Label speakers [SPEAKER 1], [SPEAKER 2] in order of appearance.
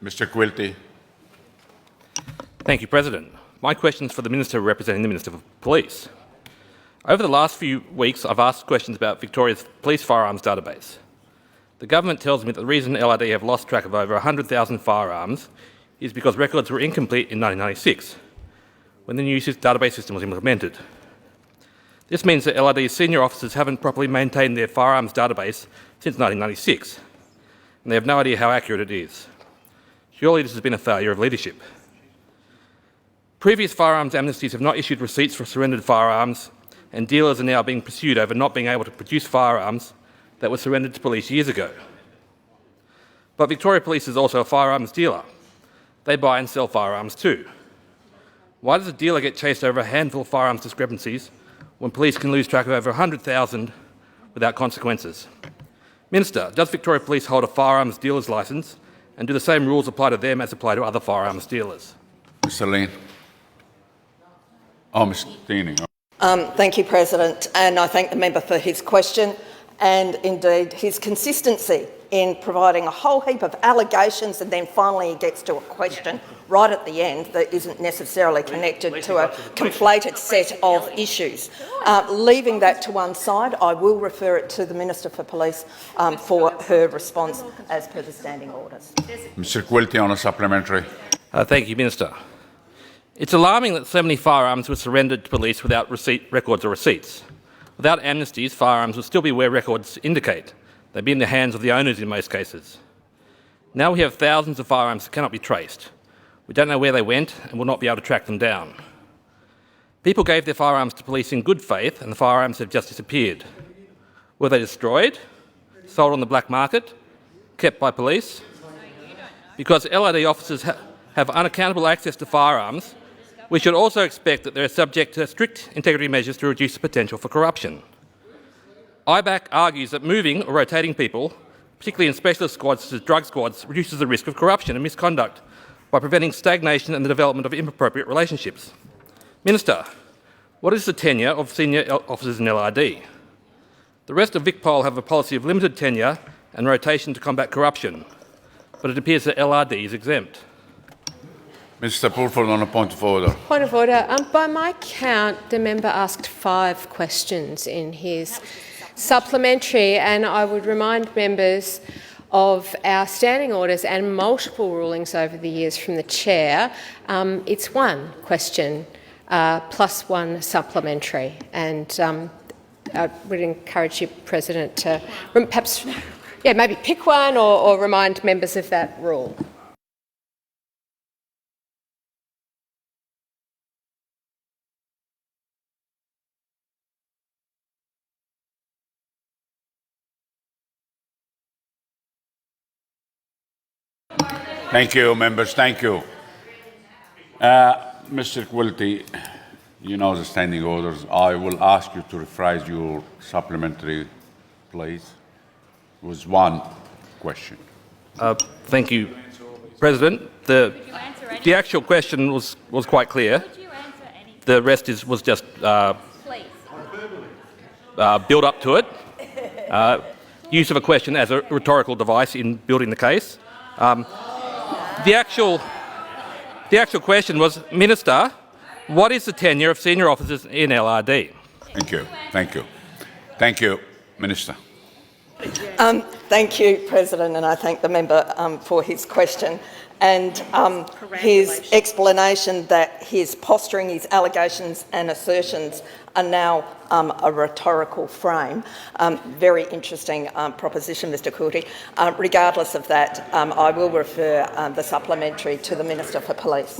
[SPEAKER 1] Mr. Quilty.
[SPEAKER 2] Thank you, President. My question is for the Minister representing the Minister for Police. Over the last few weeks, I've asked questions about Victoria's police firearms database. The government tells me that the reason LRD have lost track of over 100,000 firearms is because records were incomplete in 1996, when the new database system was implemented. This means that LRD's senior officers haven't properly maintained their firearms database since 1996, and they have no idea how accurate it is. Surely this has been a failure of leadership. Previous firearms amnesties have not issued receipts for surrendered firearms, and dealers are now being pursued over not being able to produce firearms that were surrendered to police years ago. But Victoria Police is also a firearms dealer. They buy and sell firearms too. Why does a dealer get chased over a handful of firearms discrepancies when police can lose track of over 100,000 without consequences? Minister, does Victoria Police hold a firearms dealer's licence, and do the same rules apply to them as apply to other firearms dealers?
[SPEAKER 1] Mr. Lean. Oh, Mr. Tini.
[SPEAKER 3] Thank you, President, and I thank the member for his question and indeed his consistency in providing a whole heap of allegations, and then finally he gets to a question right at the end that isn't necessarily connected to a conflated set of issues. Leaving that to one side, I will refer it to the Minister for Police for her response as per the standing orders.
[SPEAKER 1] Mr. Quilty on a supplementary.
[SPEAKER 2] Thank you, Minister. It's alarming that so many firearms were surrendered to police without records or receipts. Without amnesties, firearms would still be where records indicate. They'd be in the hands of the owners in most cases. Now we have thousands of firearms that cannot be traced. We don't know where they went and will not be able to track them down. People gave their firearms to police in good faith, and the firearms have just disappeared. Were they destroyed? Sold on the black market? Kept by police? Because LRD officers have unaccountable access to firearms, we should also expect that they are subject to strict integrity measures to reduce the potential for corruption. IBAC argues that moving or rotating people, particularly in specialist squads such as drug squads, reduces the risk of corruption and misconduct by preventing stagnation and the development of inappropriate relationships. Minister, what is the tenure of senior officers in LRD? The rest of VicPol have a policy of limited tenure and rotation to combat corruption, but it appears that LRD is exempt.
[SPEAKER 1] Mr. Pulford on a point of order.
[SPEAKER 4] Point of order. By my count, the member asked 5 questions in his supplementary, and I would remind members of our standing orders and multiple rulings over the years from the chair. It's 1 question plus 1 supplementary, and I would encourage you, President, to perhaps maybe pick one or remind members of that rule.
[SPEAKER 1] Thank you, members. Thank you. Mr. Quilty, you know the standing orders. I will ask you to rephrase your supplementary, please. It was 1 question.
[SPEAKER 2] Thank you, President. The actual question was quite clear. The rest was just build up to it. Use of a question as a rhetorical device in building the case. The actual question was, Minister, what is the tenure of senior officers in LRD?
[SPEAKER 1] Thank you. Thank you. Thank you, Minister.
[SPEAKER 3] Thank you, President, and I thank the member for his question and his explanation that his posturing, his allegations and assertions are now a rhetorical frame. Very interesting proposition, Mr. Quilty. Regardless of that, I will refer the supplementary to the Minister for Police.